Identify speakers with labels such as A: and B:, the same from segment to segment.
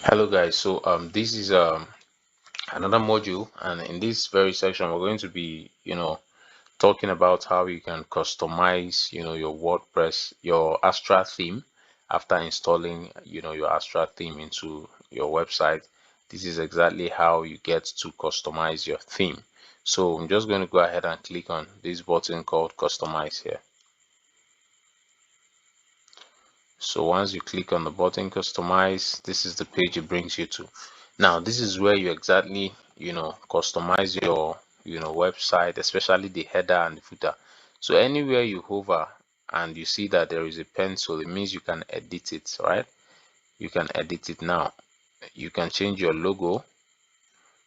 A: Hello guys, so this is another module, and in this very section we're going to be talking about how you can customize your WordPress, your Astra theme after installing your Astra theme into your website. This is exactly how you get to customize your theme. So I'm just going to go ahead and click on this button called customize here. So once you click on the button customize, this is the page it brings you to. Now this is where you exactly customize your website, especially the header and the footer. So anywhere you hover and you see that there is a pencil, it means you can edit it, right? You can edit it. Now you can change your logo,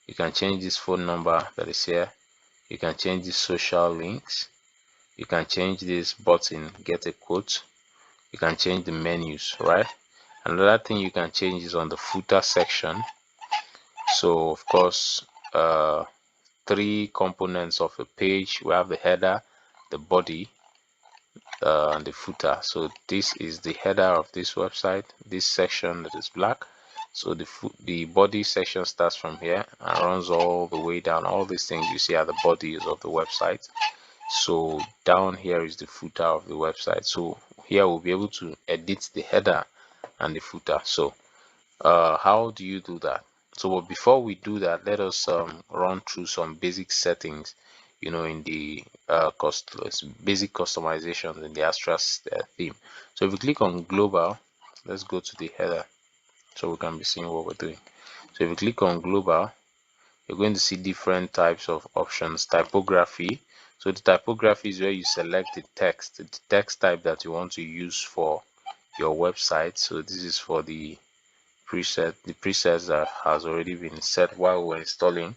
A: you can change this phone number that is here, you can change these social links, you can change this button get a quote, you can change the menus, right? Another thing you can change is on the footer section. So of course, three components of a page. We have the header, the body, and the footer. So this is the header of this website, this section that is black. So the body section starts from here and runs all the way down. All these things you see are the bodies of the website. So down here is the footer of the website. So here we'll be able to edit the header and the footer. So how do you do that? So before we do that, let us run through some basic settings in the basic customizations in the Astra theme. So if we click on global, let's go to the header so we can be seeing what we're doing. So if you click on global, you're going to see different types of options. Typography. So the typography is where you select the text type that you want to use for your website. So this is for the presets that has already been set while we're installing.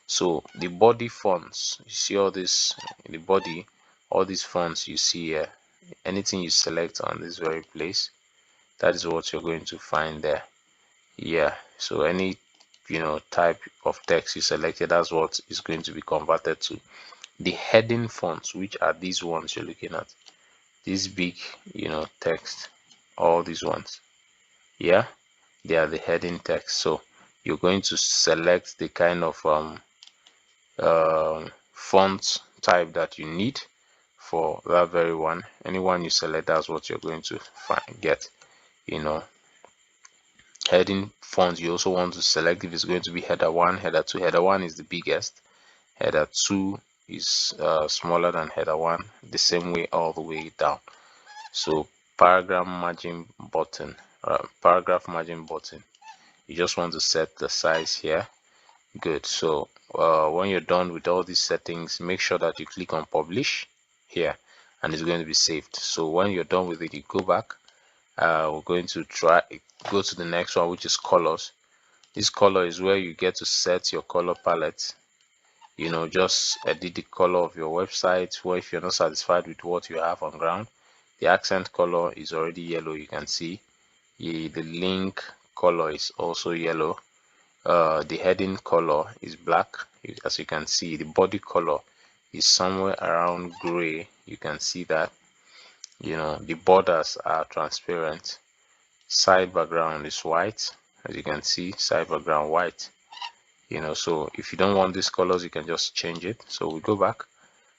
A: So the body fonts, you see all this in the body, all these fonts you see here, anything you select on this very place, that is what you're going to find there. Yeah, so any type of text you selected, that's what is going to be converted to. The heading fonts, which are these ones you're looking at, this big text, all these ones, yeah, they are the heading text. So you're going to select the kind of font type that you need for that very one. Anyone you select, that's what you're going to get. Heading font, you also want to select if it's going to be header 1, header 2. Header 1 is the biggest, header 2 is smaller than header 1, the same way all the way down. So paragraph margin button, you just want to set the size here. Good. So when you're done with all these settings, make sure that you click on publish here and it's going to be saved. So when you're done with it, you go back. We're going to go to the next one, which is colors. This color is where you get to set your color palette. Just edit the color of your website. Or if you're not satisfied with what you have on ground, the accent color is already yellow. You can see the link color is also yellow. The heading color is black, as you can see. The body color is somewhere around gray. You can see that the borders are transparent. Side background is white, as you can see. Side background white. So if you don't want these colors, you can just change it. So we go back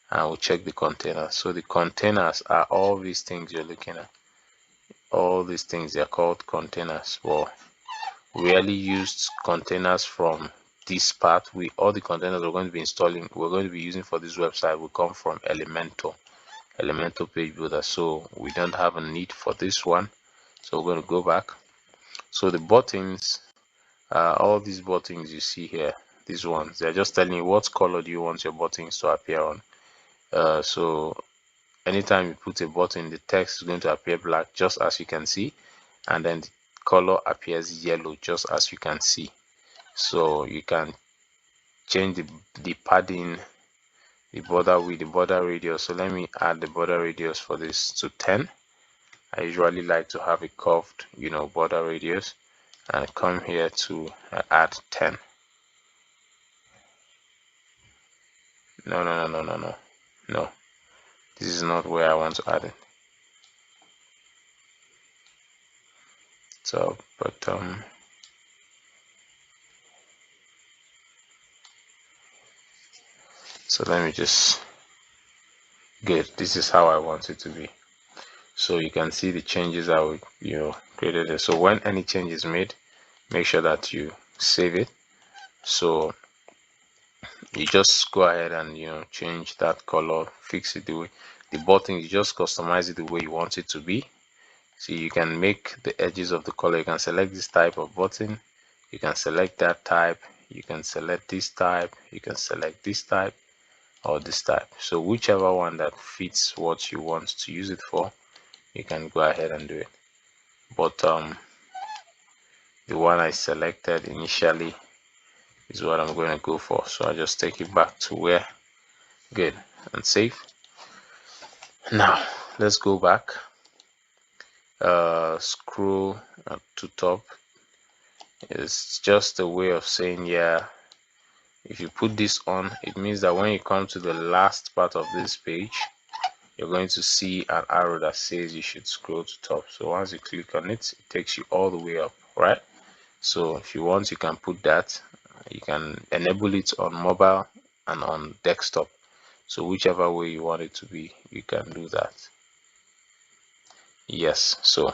A: and we'll check the containers. So the containers are all these things you're looking at. All these things, they're called containers. Well, we rarely used containers from this part. All the containers we're going to be using for this website will come from Elementor page builder. So we don't have a need for this one. So we're going to go back. So the buttons, all these buttons you see here, these ones, they're just telling you what color do you want your buttons to appear on. So anytime you put a button, the text is going to appear black, just as you can see, and then the color appears yellow, just as you can see. So you can change the padding, the border width, the border radius. So let me add the border radius for this to 10. I usually like to have a curved border radius, and come here to add 10. No, this is not where I want to add it. So but So let me just, good, this is how I want it to be. So you can see the changes I would, created it. So when any change is made, make sure that you save it. So you just go ahead and change that color, fix it the way the button, you just customize it the way you want it to be. So you can make the edges of the color, you can select this type of button, you can select that type, you can select this type, you can select this type or this type. So whichever one that fits what you want to use it for, you can go ahead and do it. But the one I selected initially is what I'm going to go for. So I just take it back to where, good, and save. Now let's go back, scroll to top. It's just a way of saying, yeah, if you put this on, it means that when you come to the last part of this page, you're going to see an arrow that says you should scroll to top. So once you click on it, it takes you all the way up, right? So if you want, you can put that, you can enable it on mobile and on desktop. So whichever way you want it to be, you can do that. Yes, so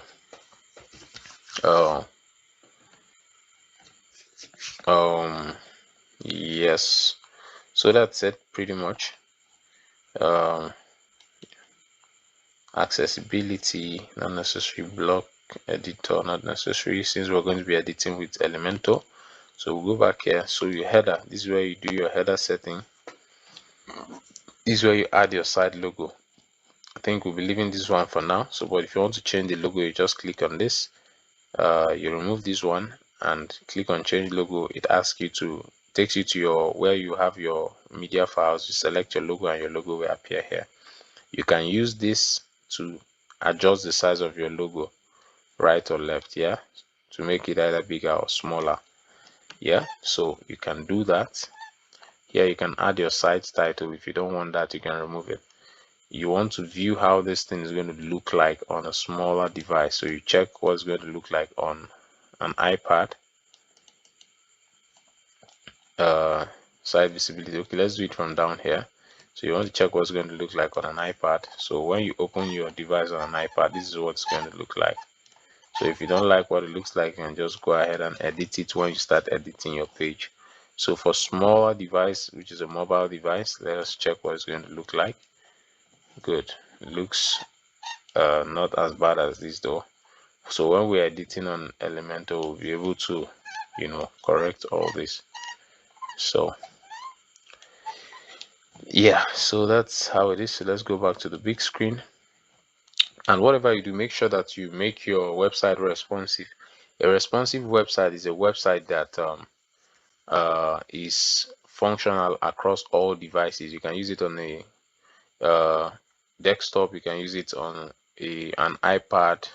A: yes, so that's it pretty much. Accessibility, not necessary. Block editor, not necessary, since we're going to be editing with Elementor. So we'll go back here. So your header, this is where you do your header setting. This is where you add your site logo. I think we'll be leaving this one for now. So but if you want to change the logo, you just click on this, you remove this one and click on change logo. It asks you to, takes you to your where you have your media files. You select your logo and your logo will appear here. You can use this to adjust the size of your logo, right or left, yeah, to make it either bigger or smaller. Yeah, so you can do that. Here you can add your site title. If you don't want that, you can remove it. You want to view how this thing is going to look like on a smaller device, so you check what's going to look like on an iPad. Site visibility, okay, let's do it from down here. So you want to check what's going to look like on an iPad. So when you open your device on an iPad, this is what it's going to look like. So if you don't like what it looks like, you can just go ahead and edit it when you start editing your page. So for smaller device, which is a mobile device, let us check what it's going to look like. Good, it looks not as bad as this though. So when we're editing on Elementor, we'll be able to correct all this. So yeah, so that's how it is. So let's go back to the big screen, and whatever you do, make sure that you make your website responsive. A responsive website is a website that is functional across all devices. You can use it on a desktop, you can use it on an iPad,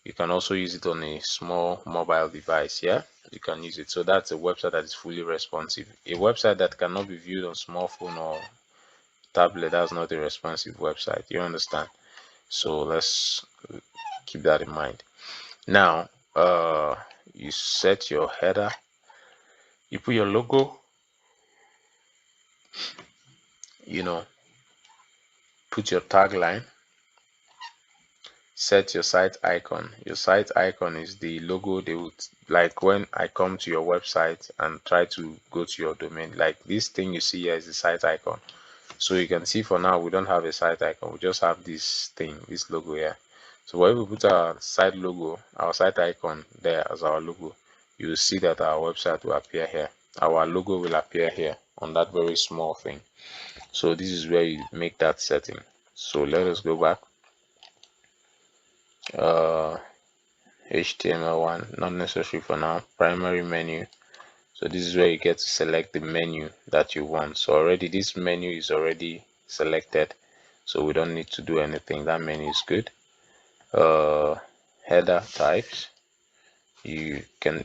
A: you can also use it on a small mobile device. Yeah, you can use it. So that's a website that is fully responsive. A website that cannot be viewed on smartphone or tablet, that's not a responsive website. You understand? So let's keep that in mind. Now you set your header, you put your logo, put your tagline, set your site icon. Your site icon is the logo they would like when I come to your website and try to go to your domain. Like this thing you see here is the site icon. So you can see for now we don't have a site icon, we just have this thing, this logo here. So when we put our site logo, our site icon there as our logo, you will see that our website will appear here. Our logo will appear here on that very small thing. So this is where you make that setting. So let us go back. HTML1, not necessary for now. Primary menu. So this is where you get to select the menu that you want. So already this menu is already selected, so we don't need to do anything. That menu is good. Header types, you can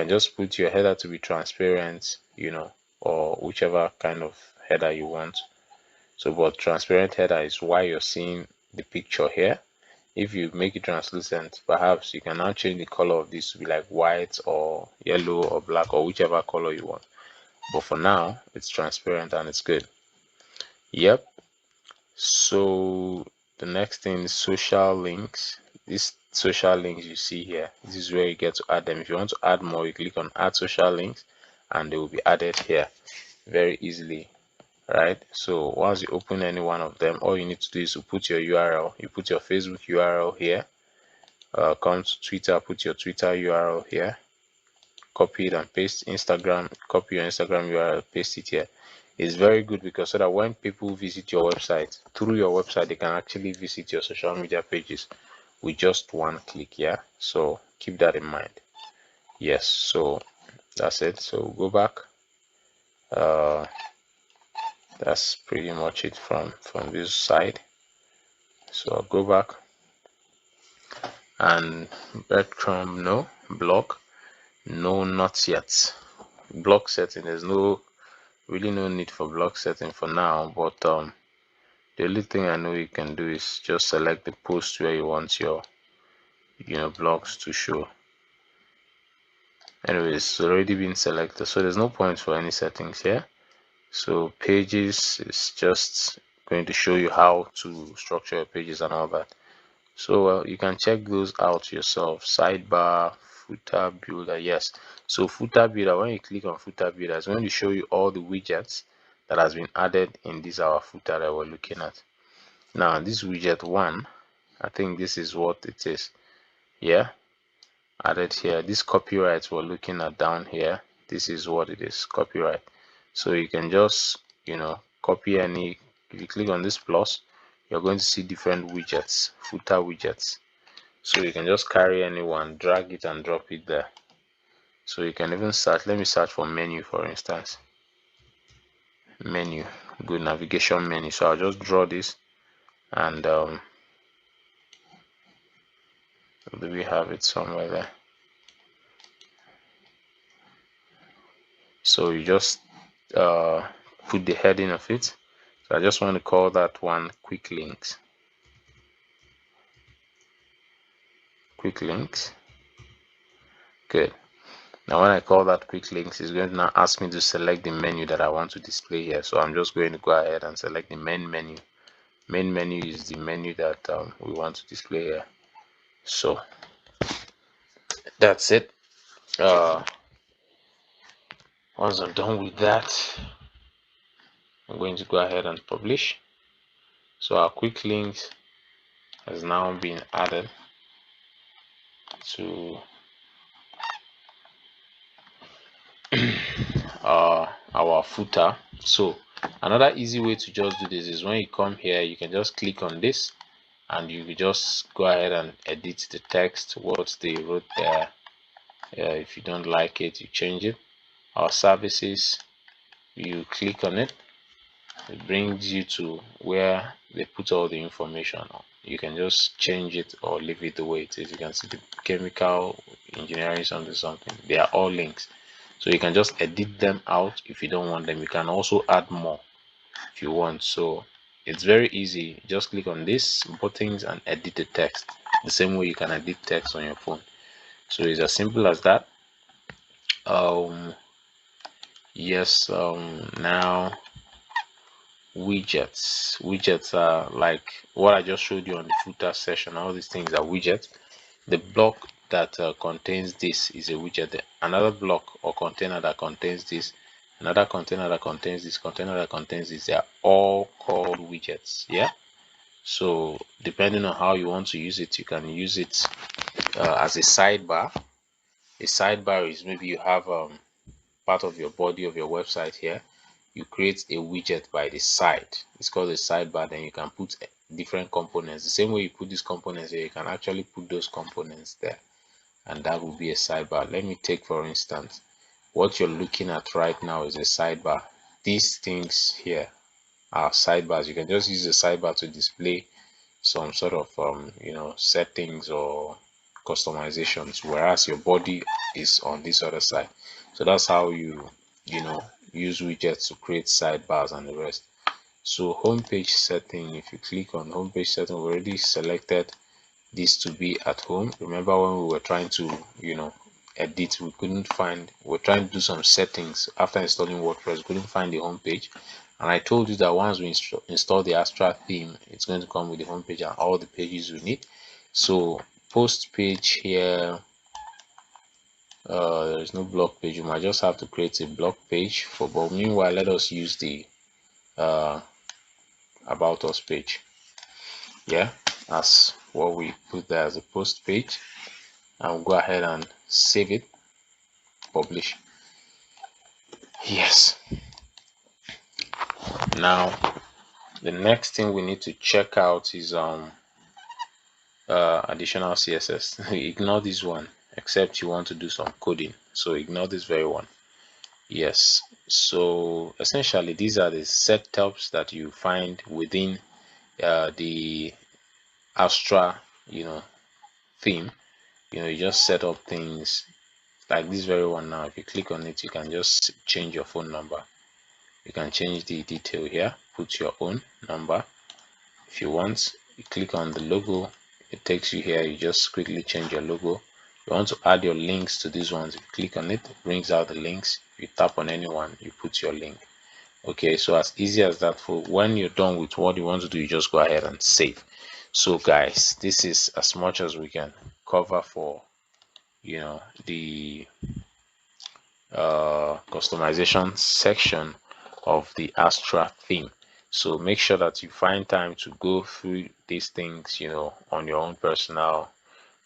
A: just put your header to be transparent, or whichever kind of header you want. So but transparent header is why you're seeing the picture here. If you make it translucent, perhaps you can now change the color of this to be like white or yellow or black or whichever color you want. But for now, it's transparent and it's good. Yep. So the next thing is social links. These social links you see here, this is where you get to add them. If you want to add more, you click on add social links and they will be added here very easily, right? So once you open any one of them, all you need to do is to put your URL. You put your Facebook URL here, come to Twitter, put your Twitter URL here, copy it and paste. Instagram, copy your Instagram URL, paste it here. It's very good because so that when people visit your website, through your website, they can actually visit your social media pages with just one click. Yeah, so keep that in mind. Yes, so that's it. So go back. That's pretty much it from this side. So I'll go back and breadcrumb, no. Block, no, not yet. Block setting, there's really no need for block setting for now, but the only thing I know you can do is just select the post where you want your blocks to show. Anyways, it's already been selected, so there's no point for any settings here. So pages is just going to show you how to structure your pages and all that. So you can check those out yourself. Sidebar, footer builder, yes. So footer builder, when you click on footer builder, it's going to show you all the widgets that has been added in this our footer that we're looking at. Now this widget 1, I think this is what it is. Yeah, added here. This copyright we're looking at down here, this is what it is, copyright. So you can just copy any. If you click on this plus, you're going to see different widgets, footer widgets. So you can just carry anyone, drag it and drop it there. So you can even search. Let me search for menu, for instance. Menu, good, navigation menu. So I'll just draw this and do we have it somewhere there? So you just put the heading of it. So I just want to call that one quick links. Quick links. Good. Now when I call that quick links, it's going to now ask me to select the menu that I want to display here. So I'm just going to go ahead and select the main menu. Main menu is the menu that we want to display here. So that's it. Once I'm done with that, I'm going to go ahead and publish. So our quick links has now been added to our footer. So another easy way to just do this is when you come here, you can just click on this and you just go ahead and edit the text, what they wrote there. If you don't like it, you change it. Our services, you click on it, it brings you to where they put all the information on. You can just change it or leave it the way it is. You can see the chemical engineering something. They are all links, so you can just edit them out if you don't want them. You can also add more if you want. So it's very easy. Just click on this buttons and edit the text the same way you can edit text on your phone. So it's as simple as that. Yes. Now widgets are like what I just showed you on the footer session. All these things are widgets. The block that contains this is a widget. Another block or container that contains this, another container that contains this, container that contains this, they are all called widgets. Yeah, so depending on how you want to use it, you can use it as a sidebar. A sidebar is maybe you have part of your body of your website here, you create a widget by the side. It's called a sidebar. Then you can put different components. The same way you put these components here, you can actually put those components there, and that will be a sidebar. Let me take for instance what you're looking at right now is a sidebar. These things here are sidebars. You can just use a sidebar to display some sort of settings or customizations, whereas your body is on this other side. So that's how you use widgets to create sidebars and the rest. So homepage setting, if you click on homepage setting, we already selected this to be at home. Remember when we were trying to edit, we couldn't find, we're trying to do some settings after installing WordPress, we couldn't find the home page, And I told you that once we install the Astra theme, it's going to come with the home page and all the pages we need. So post page here, there's no blog page. You might just have to create a blog page for, but meanwhile, let us use the about us page, yeah, as what we put there as a post page. I'll go ahead and save it, publish. Yes. Now the next thing we need to check out is additional CSS. Ignore this one except you want to do some coding, so ignore this very one. Yes, so essentially these are the setups that you find within the Astra theme. You just set up things like this very one. Now if you click on it, you can just change your phone number. You can change the detail here, put your own number. If you want, you click on the logo, it takes you here. You just quickly change your logo. You want to add your links to these ones, if you click on it, it brings out the links. If you tap on anyone, you put your link. Okay, so as easy as that. For when you're done with what you want to do, you just go ahead and save. So guys, this is as much as we can cover for the customization section of the Astra theme. So make sure that you find time to go through these things, on your own personal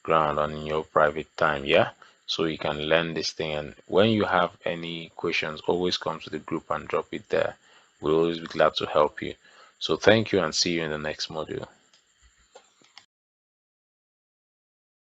A: ground and in your private time, yeah, so you can learn this thing. And when you have any questions, always come to the group and drop it there. We'll always be glad to help you. So thank you and see you in the next module.